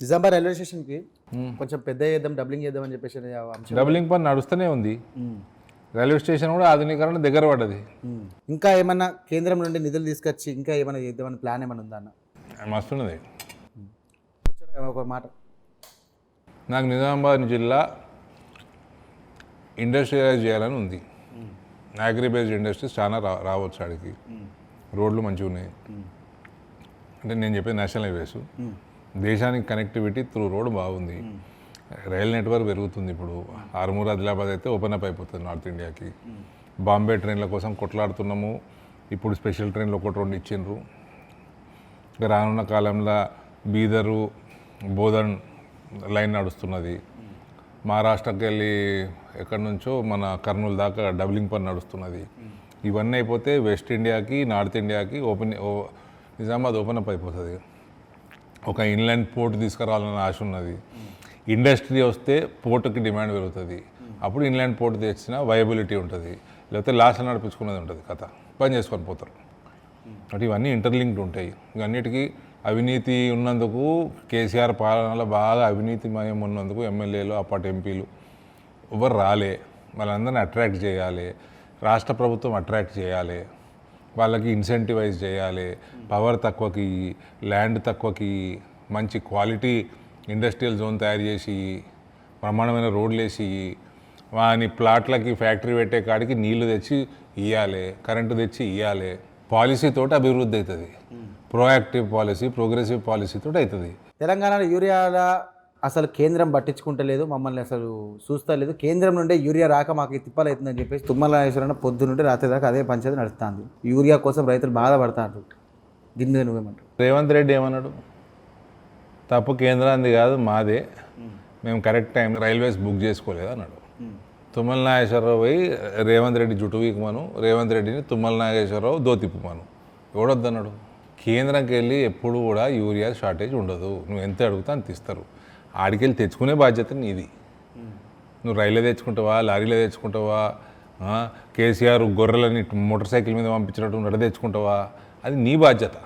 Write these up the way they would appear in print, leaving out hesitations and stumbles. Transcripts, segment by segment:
Nizamabad railway స్టేషన్కి కొంచెం పెద్ద చేద్దాం డబ్లింగ్ చేద్దాం అని చెప్పేసి అంశం. డబులింగ్ పని నడుస్తూనే ఉంది. రైల్వే స్టేషన్ కూడా ఆధునీకరణ దగ్గర పడ్డది. ఇంకా ఏమన్నా కేంద్రం నుండి నిధులు తీసుకొచ్చి ఇంకా ఏమైనా చేద్దామని ప్లాన్ ఏమైనా ఉందా అన్న? మస్తున్నది. ఒక మాట, నాకు నిజామాబాద్ జిల్లా ఇండస్ట్రియలైజ్ చేయాలని ఉంది. అగ్రిబేస్డ్ ఇండస్ట్రీస్ చాలా రావచ్చు ఆడికి. రోడ్లు మంచిగా ఉన్నాయి. అంటే నేను చెప్పేది నేషనల్ హైవేస్. దేశానికి కనెక్టివిటీ త్రూ రోడ్ బాగుంది. రైల్ నెట్వర్క్ పెరుగుతుంది. ఇప్పుడు ఆర్మూర్ ఆదిలాబాద్ అయితే ఓపెన్ అప్ అయిపోతుంది నార్త్ ఇండియాకి. బాంబే ట్రైన్ల కోసం కొట్లాడుతున్నాము. ఇప్పుడు స్పెషల్ ట్రైన్లు 1-2 ఇచ్చిండ్రు. ఇక రానున్న కాలంలో బీదరు బోధన్ లైన్ నడుస్తున్నది. మహారాష్ట్రకి వెళ్ళి ఎక్కడి నుంచో మన కర్నూలు దాకా డబ్లింగ్ పని నడుస్తున్నది. ఇవన్నీ అయిపోతే వెస్ట్ ఇండియాకి నార్త్ ఇండియాకి నిజామాబాద్ ఓపెన్ అప్ అయిపోతుంది. ఒక ఇన్లాండ్ పోర్ట్ తీసుకురావాలని ఆశ ఉన్నది. ఇండస్ట్రీ వస్తే పోర్టుకి డిమాండ్ పెరుగుతుంది. అప్పుడు ఇన్లాండ్ పోర్ట్ తెచ్చినా వయబిలిటీ ఉంటుంది. లేకపోతే లాస్ట్ నడిపించుకునేది ఉంటుంది. కథ పని చేసుకొని పోతారు. అంటే ఇవన్నీ ఇంటర్లింక్డ్ ఉంటాయి. ఇవన్నిటికీ అవినీతి ఉన్నందుకు కేసీఆర్ పాలనలో బాగా అవినీతిమయం ఉన్నందుకు ఎమ్మెల్యేలు అప్పటి ఎంపీలు ఎవరు రాలే. వాళ్ళందరినీ అట్రాక్ట్ చేయాలి. రాష్ట్ర ప్రభుత్వం అట్రాక్ట్ చేయాలి. వాళ్ళకి ఇన్సెంటివైజ్ చేయాలి. పవర్ తక్కువకి, ల్యాండ్ తక్కువకి, మంచి క్వాలిటీ ఇండస్ట్రియల్ జోన్ తయారు చేసి, బ్రహ్మాండమైన రోడ్లు వేసి, వాని ప్లాట్లకి ఫ్యాక్టరీ పెట్టే కాడికి నీళ్లు తెచ్చి ఇవ్వాలి, కరెంటు తెచ్చి ఇవ్వాలి. పాలసీతోటి అభివృద్ధి అవుతుంది. ప్రోయాక్టివ్ పాలసీ, ప్రోగ్రెసివ్ పాలసీతో అవుతుంది. తెలంగాణలో యూరియాల అసలు కేంద్రం పట్టించుకుంటలేదు, మమ్మల్ని అసలు చూస్తలేదు. కేంద్రం నుండి యూరియా రాక మాకు తిప్పలు అవుతుందని చెప్పేసి తుమ్మల నాగేశ్వరరావు పొద్దు నుండి రాత్రి దాకా అదే పంచాయతీ నడుస్తుంది. యూరియా కోసం రైతులు బాధపడతారు. దీని మీద నువ్వేమంటారు? రేవంత్ రెడ్డి ఏమన్నాడు? తప్పు కేంద్రాన్ని కాదు, మాదే. మేము కరెక్ట్ టైం రైల్వేస్ బుక్ చేసుకోలేదు అన్నాడు. తుమ్మల నాగేశ్వరరావు పోయి రేవంత్ రెడ్డి జుట్టు వీకమను, రేవంత్ రెడ్డిని తుమ్మల నాగేశ్వరరావు దోతిప్పుమను. ఎవడొద్దన్నాడు? కేంద్రంకి వెళ్ళి ఎప్పుడు కూడా యూరియా షార్టేజ్ ఉండదు. నువ్వు ఎంత అడుగుతా అంత ఇస్తారు. ఆడికెళ్ళి తెచ్చుకునే బాధ్యత నీది. నువ్వు రైల్లో తెచ్చుకుంటావా, లారీలో తెచ్చుకుంటావా, కేసీఆర్ గొర్రెలని మోటార్ సైకిల్ మీద పంపించినట్టు నడ తెచ్చుకుంటావా, అది నీ బాధ్యత.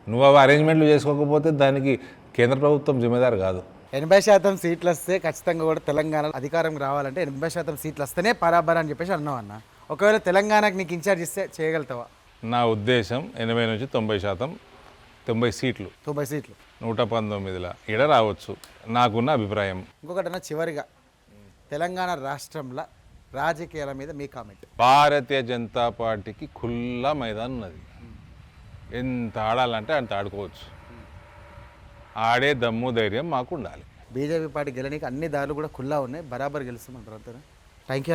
నువ్వు అవి అరేంజ్మెంట్లు చేసుకోకపోతే దానికి కేంద్ర ప్రభుత్వం జిమ్మేదారు కాదు. 80% సీట్లు వస్తే ఖచ్చితంగా కూడా తెలంగాణ అధికారం రావాలంటే 80% సీట్లు వస్తేనే పరాబర్ అని చెప్పేసి అన్నావు అన్న. ఒకవేళ తెలంగాణకి నీకు ఇన్ఛార్జ్ ఇస్తే చేయగలుగుతావా? నా ఉద్దేశం 80 నుంచి 90%, 90 సీట్లు, 90 సీట్లు 119లా ఈడ రావచ్చు నాకున్న అభిప్రాయం. ఇంకొకటన్నా చివరిగా తెలంగాణ రాష్ట్రంలో రాజకీయాల మీద మీ కామెంట్. భారతీయ జనతా పార్టీకి ఖుల్లా మైదానం ఉన్నది. ఎంత ఆడాలంటే అంత ఆడుకోవచ్చు. ఆడే దమ్ము ధైర్యం మాకు ఉండాలి. బీజేపీ పార్టీ గెలనికి అన్ని దారులు కూడా ఖుల్లా ఉన్నాయి. బరాబర్ గెలుస్తామంటారు అంతేనా? Thank you.